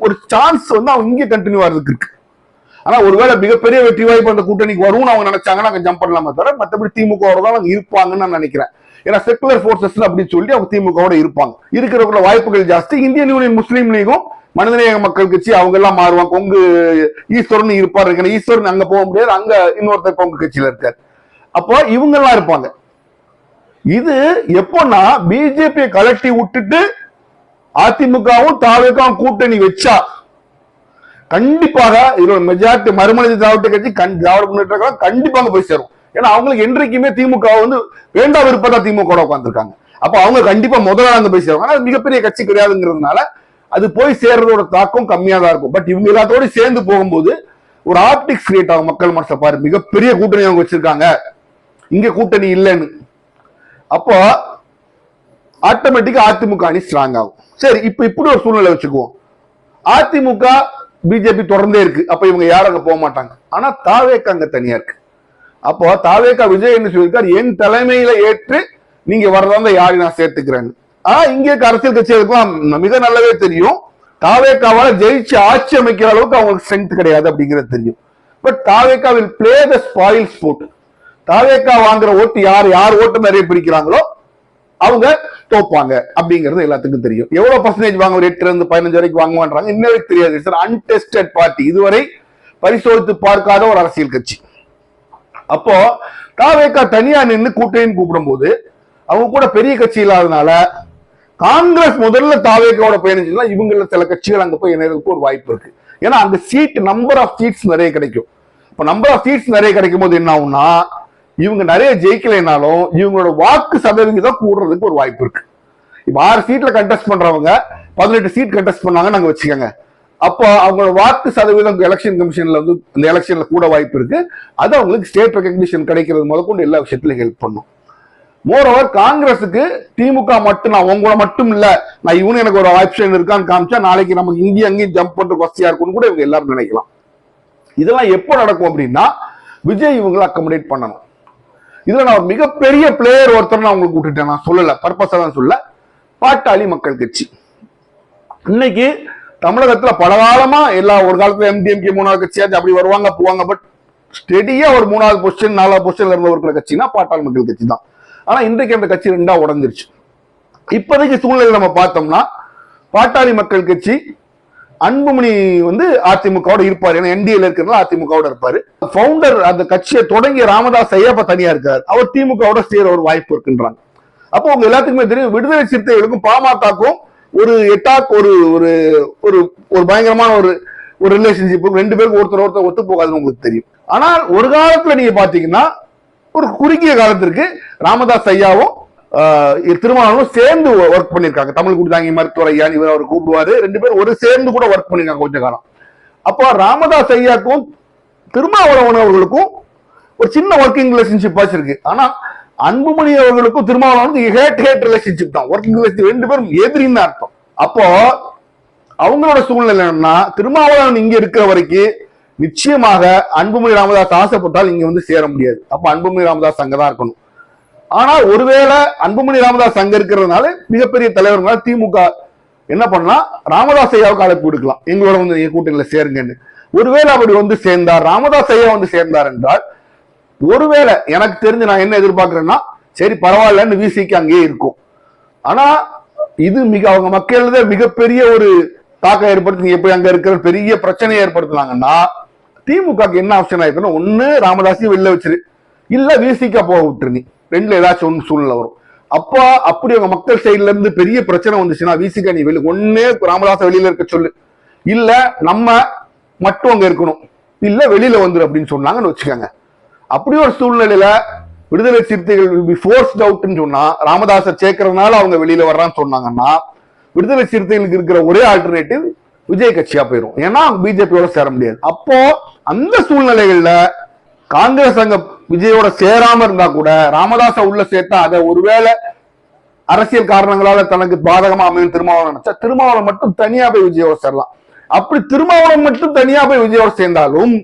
ஒரு சான்ஸ் வந்து அவங்க இங்கே கண்டினியூ ஆகிறதுக்கு இருக்கு. ஆனா ஒருவேளை மிகப்பெரிய வெற்றி வாய்ப்பு அந்த கூட்டணிக்கு வரும்னு அவங்க நினைச்சாங்கன்னா அங்க ஜம்ப் பண்ணலாமே தவிர மற்றபடி திமுக தான் அவங்க இருப்பாங்கன்னு நான் நினைக்கிறேன். ஏன்னா செக்குலர் போர்சஸ் அப்படின்னு சொல்லி அவங்க திமுக இருப்பாங்க. இருக்கிறவங்கள வாய்ப்புகள் ஜாஸ்தி. இந்தியன் யூனியன் முஸ்லீம் லீகும் மனிதநேய மக்கள் கட்சி அவங்க எல்லாம் மாறுவாங்க. கொங்கு ஈஸ்வரன் இருப்பாரு. ஈஸ்வரன் அங்க போக முடியாது, அங்க இன்னொருத்தர் கொங்கு கட்சியில இருக்காரு. அப்போ இவங்க எல்லாம் இருப்பாங்க. இது எப்போன்னா பிஜேபி கலட்டி விட்டுட்டு அதிமுகவும் தாவேக்காவும் கூட்டணி வச்சா கண்டிப்பாக இதோட மெஜாரிட்டி மறுமலர்ச்சி திராவிட கட்சி திராவிட முன்னேற்ற கழகம் கண்டிப்பாக போய் சேரும். ஏன்னா அவங்களுக்கு என்றைக்குமே திமுக வந்து வேண்டாம் விருப்பதா திமுக உட்காந்துருக்காங்க. அப்ப அவங்க கண்டிப்பா முதல்ல அங்க போய் சேருவாங்க. ஆனா மிகப்பெரிய கட்சி கிடையாதுங்கிறதுனால அது போய் சேர்றதோட தாக்கம் கம்மியா தான் இருக்கும். பட் இவங்க எல்லாத்தோட சேர்ந்து போகும்போது ஒரு ஆப்டிக்ஸ் கிரியேட் ஆகும் மக்கள் மனசை. பாரு, மிகப்பெரிய கூட்டணி அவங்க வச்சிருக்காங்க, இங்க கூட்டணி இல்லைன்னு. அப்போ ஆட்டோமேட்டிக்கா அதிமுக அணி ஸ்ட்ராங் ஆகும். சரி, இப்ப இப்படி ஒரு சூழ்நிலை வச்சுக்குவோம். அதிமுக பிஜேபி தொடர்ந்தே இருக்கு. அப்ப இவங்க யாரும் அங்க போக மாட்டாங்க. ஆனா தாவேக்கா அங்க தனியா இருக்கு. அப்போ தாவேக்கா விஜய் என்ன சொல்லியிருக்காரு, என் தலைமையில ஏற்று நீங்க வர்றதா யாரையும் நான் சேர்த்துக்கிறேன்னு. ஆனா இங்க அரசியல் கட்சிகளுக்குலாம் மிக நல்லாவே தெரியும் தாவேக்காவால ஜெயிச்சு ஆட்சி அமைக்கிற அளவுக்கு அவங்களுக்கு ஸ்ட்ரென்த் கிடையாது அப்படிங்கிறது தெரியும். But TVK will play the spoilsport. TVK வாங்குற ஓட்டு யார் ஓட்டு நிறைய பிடிக்கிறாங்களோ அவங்க தோப்பாங்க அப்படிங்கிறது எல்லாத்துக்கும் தெரியும். எவ்வளவு பர்சன்டேஜ் வாங்க, 8 இருந்து 15 வரைக்கும் வாங்குவான்றாங்க, இன்னும் தெரியாது. இட்ஸ் அன்டெஸ்டட் பார்ட்டி, இதுவரை பரிசோதித்து பார்க்காத ஒரு அரசியல் கட்சி. அப்போ தாவேக்கா தனியா நின்று கூட்டணின்னு கூப்பிடும் போது அவங்க கூட பெரிய கட்சி இல்லாதனால காங்கிரஸ் முதல்ல தாவேக்காவோட பயணிச்சுன்னா இவங்கள சில கட்சிகள் அங்க போய் இணைறதுக்கு ஒரு வாய்ப்பு இருக்கு. ஏன்னா அங்க நம்பர் ஆஃப் சீட்ஸ் நிறைய கிடைக்கும். இப்ப நம்பர் ஆஃப் சீட்ஸ் நிறைய கிடைக்கும் போது என்ன ஆகும்னா இவங்க நிறைய ஜெயிக்கலைனாலும் இவங்களோட வாக்கு சதவீதம் கூடுறதுக்கு ஒரு வாய்ப்பு இருக்கு. இப்ப 6 சீட்ல கண்டெஸ்ட் பண்றவங்க 18 சீட் கண்டெஸ்ட் பண்ணாங்க நாங்க வச்சுக்கோங்க. அப்போ அவங்களோட வாக்கு சதவீதம் எலெக்ஷன் கமிஷன்ல வந்து இந்த எலெக்ஷன்ல கூட வாய்ப்பு இருக்கு. அது அவங்களுக்கு ஸ்டேட் ரெகக்னிஷன் கிடைக்கிறது முதற்கொண்டு எல்லா விஷயத்திலும் ஹெல்ப் பண்ணும். மோரோவர் காங்கிரஸுக்கு திமுக மட்டும் நான் உங்களை மட்டும் இல்ல, நான் இவனு எனக்கு ஒரு ஆப்ஷன் இருக்கான்னு காமிச்சா நாளைக்கு நமக்கு இங்கேயும் அங்கேயும் ஜம்ப் பண்ற வசதியா இருக்கும்னு கூட இவங்க எல்லாரும் நினைக்கலாம். இதெல்லாம் எப்போ நடக்கும் அப்படின்னா விஜய் இவங்களை அக்கமடேட் பண்ணணும். இதுல நான் ஒரு மிகப்பெரிய பிளேயர் ஒருத்தர் நான் உங்களுக்கு விட்டுட்டேன், நான் சொல்லல, பர்பஸா தான் சொல்ல. பாட்டாளி மக்கள் கட்சி இன்னைக்கு தமிழகத்துல பலகாலமா ஒரு காலத்துல எம்டிஎம்கே 3வது கட்சியாச்சு அப்படி வருவாங்க போவாங்க. பட் ஸ்டெடியா ஒரு 3வது பொசிஷன் 4வது பொசிஷன்ல இருந்த ஒரு கட்சினா பாட்டாளி மக்கள் கட்சி தான். ஆனா இன்றைக்கு அந்த கட்சி 2ஆ உடஞ்சிருச்சு. இப்போதைக்கு சூழ்நிலை நம்ம பார்த்தோம்னா பாட்டாளி மக்கள் கட்சி அன்புமணி வந்து அதிமுகவோட இருப்பாரு. ஏன்னா என்டிஏல இருக்கிறதுனால அதிமுகவோட இருப்பாரு. ஃபவுண்டர் அந்த கட்சியை தொடங்கிய ராமதாஸ் ஐயப்ப தனியா இருக்காரு. அவர் திமுகவோட சேர ஒரு வாய்ப்பு இருக்குன்றாங்க. அப்போ உங்க எல்லாத்துக்குமே தெரியும் விடுதலை சிறுத்தைகளுக்கும் பாமகக்கும் ஒரு எட்டாக் ஒரு ஒரு ஒரு பயங்கரமான ஒரு ரிலேஷன்ஷிப், ரெண்டு பேருக்கு ஒருத்தர் ஒத்து போகாதுன்னு உங்களுக்கு தெரியும். ஆனால் ஒரு காலத்துல நீங்க பாத்தீங்கன்னா ஒரு குறுகிய காலத்திற்கு ராமதாஸ் ஐயாவும் திருமாவளவனும் சேர்ந்து ஒர்க் பண்ணிருக்காங்க. தமிழ் குடிதாங்கி மருத்துவர் ஐயா இவர் அவர் கூப்பிடுவாரு, ரெண்டு பேரும் ஒரு சேர்ந்து கூட ஒர்க் பண்ணிருக்காங்க கொஞ்ச காலம். அப்போ ராமதாஸ் ஐயாக்கும் திருமாவளவன் அவர்களுக்கும் ஒரு சின்ன ஒர்க்கிங் ரிலேஷன்ஷிப் இருக்கு. ஆனா அன்புமணி அவர்களுக்கும் திருமாவளவனுக்கும் ஹேட் ரிலேஷன்ஷிப் தான், ஒர்க்கிங் ரிலேஷன்ஷிப், ரெண்டு பேரும் எதிரின்னு அர்த்தம். அப்போ அவங்களோட சூழ்நிலை என்னன்னா திருமாவளவன் இங்க இருக்கிற வரைக்கும் நிச்சயமாக அன்புமணி ராமதாஸ் ஆசைப்பட்டால் இங்க வந்து சேர முடியாது. அப்ப அன்புமணி ராமதாஸ் அங்கதான் இருக்கணும். ஆனா ஒருவேளை அன்புமணி ராமதாஸ் அங்க இருக்கிறதுனால மிகப்பெரிய தலைவர்களால திமுக என்ன பண்ணா ராமதாஸ் ஐயாவுக்கு அழைப்பு கொடுக்கலாம், எங்களோட வந்து கூட்டணியில சேருங்கன்னு. ஒருவேளை அப்படி வந்து சேர்ந்தார், ராமதாஸ் ஐயா வந்து சேர்ந்தார் என்றால் ஒருவேளை எனக்கு தெரிஞ்சு நான் என்ன எதிர்பார்க்கிறேன்னா சரி பரவாயில்லன்னு விசிக்கு அங்கேயே இருக்கும். ஆனா இது அவங்க மக்கள் மிகப்பெரிய ஒரு தாக்கம் ஏற்படுத்தி எப்படி அங்க இருக்கிற பெரிய பிரச்சனையை ஏற்படுத்தினாங்கன்னா திமுக என்ன ஆப்ஷன் ஆயிருக்கணும், ஒண்ணு ராமதாஸையும் வெளில வச்சிரு, இல்ல விசிகா போக விட்டுரு, நீ ரெண்டுல ஏதாச்சும் ஒன்று சூழ்நிலை வரும். அப்ப அப்படி அவங்க மக்கள் சைட்ல இருந்து பெரிய பிரச்சனை வந்துச்சுன்னா விசிகா நீ ஒண்ணு ராமதாஸை வெளியில இருக்க சொல்லு, இல்ல நம்ம மட்டும் அங்க இருக்கணும், இல்ல வெளியில வந்துரு அப்படின்னு சொன்னாங்கன்னு வச்சுக்கோங்க. அப்படி ஒரு சூழ்நிலையில விடுதலை சிறுத்தைகள் ஃபோர்ஸ்ட் அவுட்னு சொன்னா ராமதாஸை சேர்க்கறதுனால அவங்க வெளியில வர்றான்னு சொன்னாங்கன்னா விடுதலை சிறுத்தைகளுக்கு இருக்கிற ஒரே ஆல்டர்னேட்டிவ் விஜய் கட்சியா போயிடும். ஏன்னா பிஜேபியோட சேர முடியாது. அப்போ அந்த சூழ்நிலைகள்ல காங்கிரஸ் அங்க விஜயோட சேராம இருந்தா கூட ராமதாஸை உள்ள சேர்த்தா அதை ஒருவேளை அரசியல் காரணங்களால தனக்கு பாதகமா அமையும் திருமாவளவன் நினைச்சா திருமாவளவன் மட்டும் தனியா போய் விஜயோட சேரலாம். அப்படி திருமாவளவன் மட்டும் தனியா போய் விஜயோட சேர்ந்தாலும்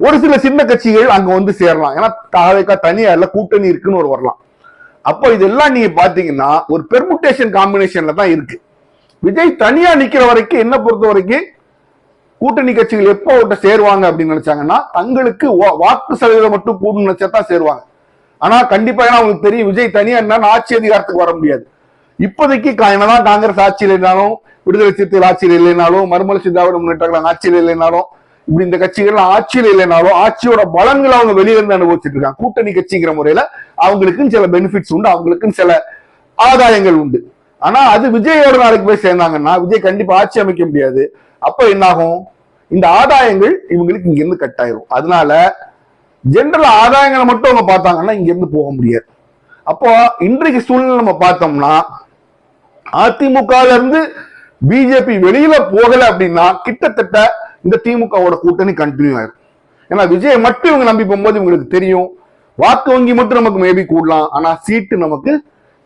ஒரு சில சின்ன கட்சிகள் அங்க வந்து சேரலாம். ஏன்னா தாவேக்கா தனியா இல்ல கூட்டணி இருக்குன்னு ஒரு வரலாம். அப்போ இதெல்லாம் நீங்க பாத்தீங்கன்னா ஒரு பெர்முட்டேஷன் காம்பினேஷன்ல தான் இருக்கு. விஜய் தனியா நிக்கிற வரைக்கும் என்ன பொறுத்த வரைக்கும் கூட்டணி கட்சிகள் எப்போ அவர்கிட்ட சேருவாங்க அப்படின்னு நினைச்சாங்கன்னா தங்களுக்கு வாக்கு சதவீதம் மட்டும் கூடணும்னு நினைச்சா சேருவாங்க. ஆனா கண்டிப்பா ஏன்னா அவங்களுக்கு தெரியும் விஜய் தனியா என்ன ஆட்சி அதிகாரத்துக்கு வர முடியாது. இப்போதைக்கு என்னதான் காங்கிரஸ் ஆட்சியில் இல்லைனாலும் விடுதலை சிறுத்தைகள் ஆட்சியில் இல்லைனாலும் மறுமலர்ச்சி திராவிட முன்னேற்ற ஆட்சியில் இல்லைனாலும் இப்படி இந்த கட்சிகள் ஆட்சியில் இல்லைனாலும் ஆட்சியோட பலன்களை அவங்க வெளியிலிருந்து அனுபவிச்சுட்டு இருக்காங்க. கூட்டணி கட்சிங்கிற முறையில அவங்களுக்குன்னு சில பெனிஃபிட்ஸ் உண்டு, அவங்களுக்குன்னு சில ஆதாயங்கள் உண்டு. ஆனா அது விஜயோட நாளைக்கு போய் சேர்ந்தாங்கன்னா விஜய் கண்டிப்பா ஆட்சி அமைக்க முடியாது. அப்ப என்னாகும், இந்த ஆதாயங்கள் இவங்களுக்கு இங்க இருந்து கட் ஆயிரும். அதனால ஜெனரல் ஆதாயங்களை மட்டும் அவங்க பார்த்தாங்கன்னா இங்க இருந்து போக முடியாது. அப்போ இன்றைக்கு சூழ்நிலை நம்ம பார்த்தோம்னா அதிமுக இருந்து பிஜேபி வெளியில போகல அப்படின்னா கிட்டத்தட்ட இந்த திமுகவோட கூட்டணி கண்டினியூ ஆயிரும். ஏன்னா விஜய் மட்டும் இவங்க நம்பி போகும்போது இவங்களுக்கு தெரியும் வாக்கு வங்கி மட்டும் நமக்கு மேபி கூடலாம், ஆனா சீட்டு நமக்கு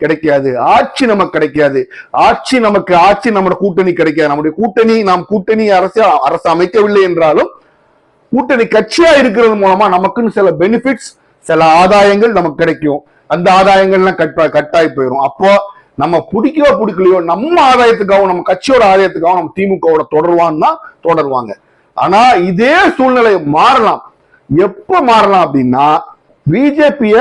கிடைக்காது, ஆட்சி நமக்கு கிடைக்காது. ஆட்சி நம்மளோட கூட்டணி கிடைக்காது. நம்முடைய கூட்டணி நாம் கூட்டணி அரசு அமைக்கவில்லை என்றாலும் கூட்டணி கட்சியா இருக்கிறது மூலமா நமக்குன்னு சில பெனிஃபிட்ஸ் சில ஆதாயங்கள் நமக்கு கிடைக்கும். அந்த ஆதாயங்கள்லாம் கட்டாய் போயிடும். அப்போ நம்ம பிடிக்கலையோ நம்ம ஆதாயத்துக்காகவும் நம்ம கட்சியோட ஆதாயத்துக்காகவும் நம்ம திமுகவோட தொடருவாங்க. ஆனா இதே சூழ்நிலை மாறலாம். எப்ப மாறலாம் அப்படின்னா பிஜேபிய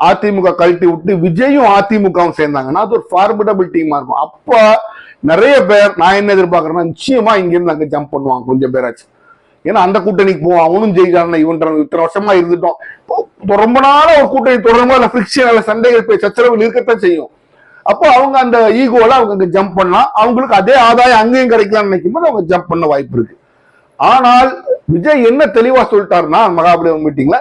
அதிமுக கழட்டி விட்டு விஜயும் அதிமுகவும் சேர்ந்தாங்கன்னா அது ஒரு ஃபார்மிடபிள் டீமா இருக்கும். அப்ப நிறைய பேர் நான் என்ன எதிர்பார்க்கறேன்னா நிச்சயமா இங்க இருந்து அங்க ஜம்ப் பண்ணுவாங்க கொஞ்சம் பேராச்சு. ஏன்னா அந்த கூட்டணிக்கு போவோம், அவனும் ஜெயிச்சான இத்தனை வருஷமா இருந்துட்டோம். ரொம்ப நாள ஒரு கூட்டணி தொடரும்போது அந்த ஃபிரிக்ஷன் சண்டைகள் சச்சரவுகள் இருக்கத்தான் செய்யும். அப்போ அவங்க அந்த ஈகோல அவங்க அங்க ஜம்ப் பண்ணலாம், அவங்களுக்கு அதே ஆதாயம் அங்கேயும் கிடைக்கலாம்னு நினைக்கும் போது அவங்க ஜம்ப் பண்ண வாய்ப்பு இருக்கு. ஆனால் விஜய் என்ன தெளிவா சொல்லிட்டாருன்னா மகாபலிபுரம் மீட்டிங்ல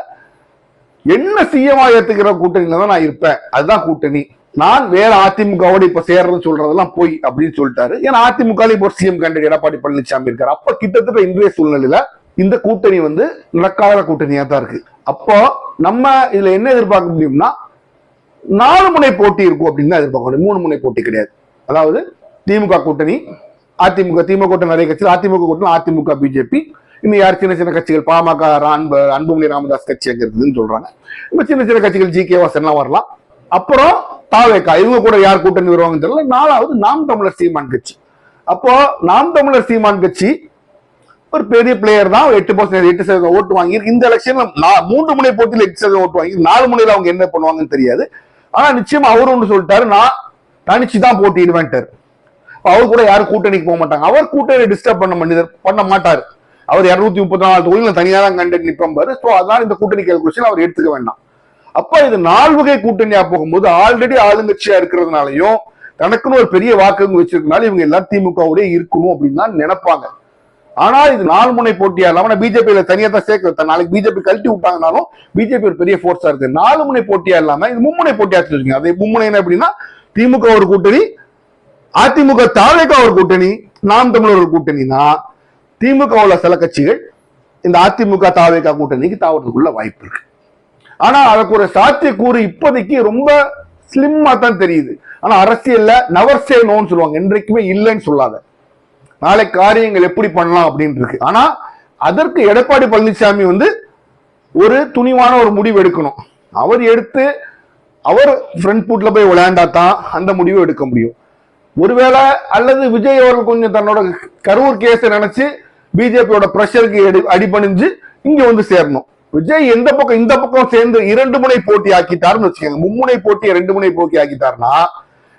என்ன சிஎம் ஏத்துக்கிற கூட்டணியில தான் நான் இருப்பேன், அதுதான் கூட்டணி, நான் வேற அதிமுகவோட இப்ப சேர்றதுன்னு சொல்றதெல்லாம் போய் அப்படின்னு சொல்லிட்டாரு. ஏன்னா அதிமுக இப்போ சிஎம் கேண்டிடேட் எடப்பாடி பழனிசாமி இருக்காரு. அப்ப கிட்டத்தட்ட இன்றைய சூழ்நிலையில இந்த கூட்டணி வந்து நடக்காத கூட்டணியா தான் இருக்கு. அப்போ நம்ம இதுல என்ன எதிர்பார்க்க முடியும்னா 4 முனை போட்டி இருக்கும் அப்படின்னு தான் எதிர்பார்க்க முடியும், 3 முனை போட்டி கிடையாது. அதாவது திமுக கூட்டணி திமுக கூட்டணி நிறைய கட்சிகள், அதிமுக கூட்டணி அதிமுக பிஜேபி, இன்னும் யார் சின்ன சின்ன கட்சிகள் பாமக அன்புமணி ராமதாஸ் கட்சி அங்க இருக்குதுன்னு சொல்றாங்க. இப்ப சின்ன சின்ன கட்சிகள் ஜி.கே. வாசன் எல்லாம் வரலாம். அப்புறம் தாவேக்கா இவங்க கூட யார் கூட்டணி வருவாங்கன்னு தெரியல. 4வது நாம் தமிழர் சீமான் கட்சி. அப்போ நாம் தமிழர் சீமான் கட்சி ஒரு பெரிய பிளேயர் தான், 8% ஓட்டு வாங்கி இந்த எலெக்ஷன்ல 3 முனை போட்டியில் 8% ஓட்டு வாங்கி 4 முனையில அவங்க என்ன பண்ணுவாங்கன்னு தெரியாது. ஆனா நிச்சயமா அவரு ஒன்று சொல்லிட்டாரு, நான் தனிச்சுதான் போட்டிடுவேன்ட்டாரு. அவரு கூட யாரும் கூட்டணிக்கு போக மாட்டாங்க, அவர் கூட்டணி டிஸ்டர்ப் பண்ண மாட்டாரு. அவர் 234 தொகுதியில் தனியா தான் கண்டக்ட் நிற்பாரு. ஸோ அதனால இந்த கூட்டணி கேல்குலேஷன் அவர் எடுத்துக்க வேண்டாம். அப்ப இது 4 வகை கூட்டணியா போகும்போது ஆல்ரெடி ஆளுங்கட்சியா இருக்கிறதுனாலையும் தனக்குன்னு ஒரு பெரிய வாக்கு வச்சிருக்கனால இவங்க எல்லாம் திமுகவுடைய இருக்கணும் அப்படின்னு தான் நினைப்பாங்க. ஆனா இது 4 முனை போட்டியா இல்லாம பிஜேபியில தனியா தான் சேர்க்க, நாளைக்கு பிஜேபி கழட்டி விட்டாங்கனாலும் பிஜேபி ஒரு பெரிய போர்ஸா இருக்கு. 4 முனை போட்டியா இல்லாம இது மும்முனை போட்டியா வச்சிருக்கீங்க. அது மும்முனை என்ன அப்படின்னா திமுக ஒரு கூட்டணி, அதிமுக தாவேகா ஒரு கூட்டணி, நாம் தமிழர் ஒரு கூட்டணினா திமுக உள்ள சில கட்சிகள் இந்த அதிமுக தாவேகா கூட்டணிக்கு தாவறதுக்குள்ள வாய்ப்பு இருக்கு. ஆனா அதுக்கு ஒரு சாத்தியக்கூறு இப்போதைக்கு ரொம்ப ஸ்லிம்மா தான் தெரியுது. ஆனா அரசியல்ல நவர் சே நோன்னு சொல்லுவாங்க, என்றைக்குமே இல்லைன்னு சொல்லாத, நாளை காரியங்கள் எப்படி பண்ணலாம் அப்படின்னு இருக்கு. ஆனா அதற்கு எடப்பாடி பழனிசாமி ஒரு துணிவான ஒரு முடிவு எடுக்கணும். அவர் எடுத்து அவர் ஃப்ரண்ட் ஃபுட்ல போய் விளையாண்டா தான் அந்த முடிவு எடுக்க முடியும். ஒருவேளை அல்லது விஜய் அவர்கள் கொஞ்சம் தன்னோட கரூர் கேஸை நினைச்சு பிஜேபியோட பிரஷருக்கு அடிபணிஞ்சு இங்க சேரணும். விஜய் எந்த பக்கம் இந்த பக்கம் சேர்ந்து 2 முனை போட்டி ஆக்கிட்டாருன்னு வச்சுக்கோங்க, மும்முனை போட்டியை 2 முனை போட்டி ஆக்கிட்டாருன்னா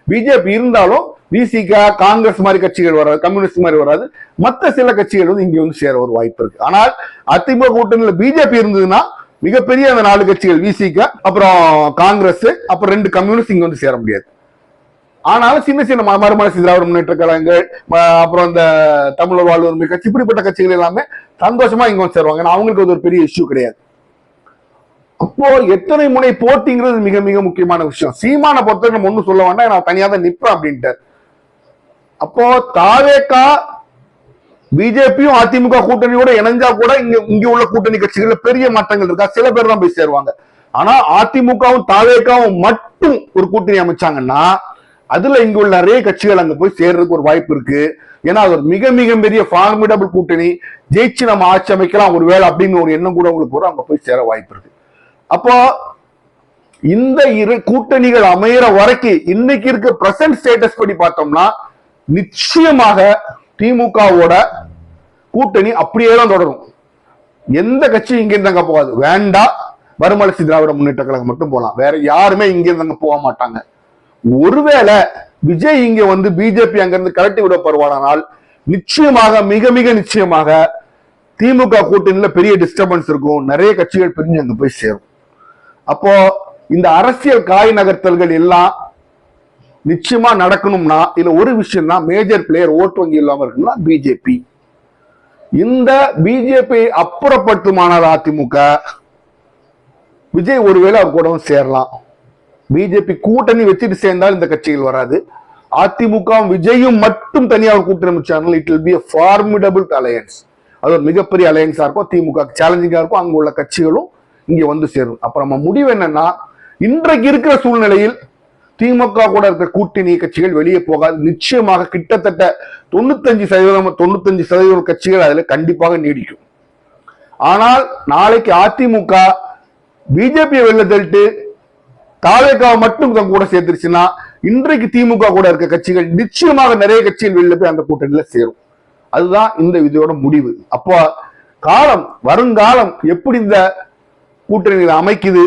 பிஜேபி இருந்தாலும் விசிக காங்கிரஸ் மாதிரி கட்சிகள் வராது, கம்யூனிஸ்ட் மாதிரி வராது, மற்ற சில கட்சிகள் இங்க சேர ஒரு வாய்ப்பு இருக்கு. ஆனால் அதிமுக கூட்டணியில பிஜேபி இருந்ததுன்னா மிகப்பெரிய அந்த 4 கட்சிகள் விசிக, அப்புறம் காங்கிரஸ், அப்புறம் 2 கம்யூனிஸ்ட் இங்க சேர முடியாது. ஆனாலும் சின்ன சின்ன மறுமலர்ச்சி திராவிட முன்னேற்ற கழகங்கள், அப்புறம் இந்த தமிழர் வாழ்வுரிமை கட்சி, இப்படிப்பட்ட கட்சிகள் எல்லாமே சந்தோஷமா இங்க சேருவாங்க. அவங்களுக்கு அது ஒரு பெரிய இஷ்யூ கிடையாது. அப்போ எத்தனை முனை போட்டிங்கிறது மிக மிக முக்கியமான விஷயம். சீமானை பொறுத்தவரை நம்ம ஒண்ணும் சொல்ல வேண்டாம், நான் தனியா தான் நிற்பேன் அப்படின்ட்டு. அப்போ தாவேகா பிஜேபியும் அதிமுக கூட்டணியோட இணைஞ்சா கூட இங்க உள்ள கூட்டணி கட்சிகள்ல பெரிய மாற்றங்கள் இருக்கா, சில பேர் தான் போய் சேருவாங்க. ஆனா அதிமுகவும் தாவேகாவும் மட்டும் ஒரு கூட்டணி அமைச்சாங்கன்னா அதுல இங்க உள்ள நிறைய கட்சிகள் அங்க போய் சேர்றதுக்கு ஒரு வாய்ப்பு இருக்கு. ஏன்னா அது ஒரு மிக மிக பெரிய ஃபார்மிடபிள் கூட்டணி, ஜெயிச்சு நம்ம ஆட்சி அமைக்கலாம் ஒரு வேலை அப்படின்னு ஒரு எண்ணம் கூட உங்களுக்கு அங்க போய் சேர வாய்ப்பு இருக்கு. அப்போ இந்த 2 கூட்டணிகள் அமையிற வரைக்கும் இன்னைக்கு இருக்க பிரசன்ட் ஸ்டேட்டஸ் படி பார்த்தோம்னா நிச்சயமாக திமுகவோட கூட்டணி அப்படியே தான் தொடரும். எந்த கட்சியும் இங்க இருந்தாங்க போகாது. வேண்டாம், மறுமலர்ச்சி திராவிட முன்னேற்ற கழகம் மட்டும் போலாம், வேற யாருமே இங்க இருந்தாங்க போக மாட்டாங்க. ஒருவேளை விஜய் இங்க பிஜேபி அங்கிருந்து கலட்டி விடப்படுவானால் நிச்சயமாக மிக மிக நிச்சயமாக திமுக கூட்டணியில பெரிய டிஸ்டர்பன்ஸ் இருக்கும், நிறைய கட்சிகள் பிரிஞ்சு அங்க போய் சேரும். அப்போ இந்த அரசியல் காய் நகர்த்தல்கள் எல்லாம் நிச்சயமா நடக்கணும்னா இதுல ஒரு விஷயம் தான், மேஜர் பிளேயர் ஓட்டு வங்கி இல்லாம இருக்குன்னா பிஜேபி. இந்த பிஜேபி அப்புறப்படுத்துமானால் அதிமுக, விஜய் ஒருவேளை அவர் கூட சேரலாம். பிஜேபி கூட்டணி வச்சுட்டு சேர்ந்தால் இந்த கட்சிகள் வராது. அதிமுக விஜயும் மட்டும் தனியாக கூட்டணி அமைச்சார்கள், it will be a formidable alliance. அது ஒரு மிகப்பெரிய அலையன்ஸா இருக்கும், திமுக சேலஞ்சிங்கா இருக்கும், அங்க உள்ள கட்சிகளும் இங்க சேரும். அப்ப நம்ம முடிவு என்னன்னா, இன்றைக்கு இருக்கிற சூழ்நிலையில் திமுக கூட இருக்கிற கூட்டணி கட்சிகள் வெளியே போகாது. நிச்சயமாக கிட்டத்தட்ட 95% கட்சிகள் அதுல கண்டிப்பாக நீடிக்கும். ஆனால் நாளைக்கு அதிமுக பிஜேபியை வெளில தள்ளிட்டு தாவேகாவை மட்டும் கூட சேர்த்துருச்சுன்னா இன்றைக்கு திமுக கூட இருக்க கட்சிகள் நிச்சயமாக நிறைய கட்சிகள் வெளியில போய் அந்த கூட்டணியில சேரும். அதுதான் இந்த இதோட முடிவு. அப்போ வருங்காலம் எப்படி இந்த கூட்டணிகளை அமைக்குது,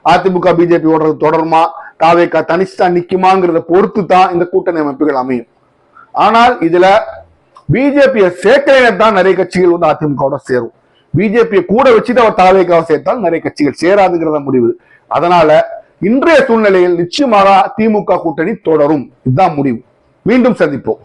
அதிமுக பிஜேபி ஓடுறது தொடருமா, தாவேகா தனிச்சா நிக்குமாங்கிறத பொறுத்து தான் இந்த கூட்டணி அமைப்புகள் அமையும். ஆனால் இதுல பிஜேபியை சேர்க்கலைன்னு தான் நிறைய கட்சிகள் அதிமுக சேரும். பிஜேபியை கூட வச்சுட்டு அவர் தாவேகாவை சேர்த்தால் நிறைய கட்சிகள் சேராதுங்கிறத முடிவு. அதனால இன்றைய சூழ்நிலையில் நிச்சயமாக திமுக கூட்டணி தொடரும். இதுதான் முடிவு. மீண்டும் சந்திப்போம்.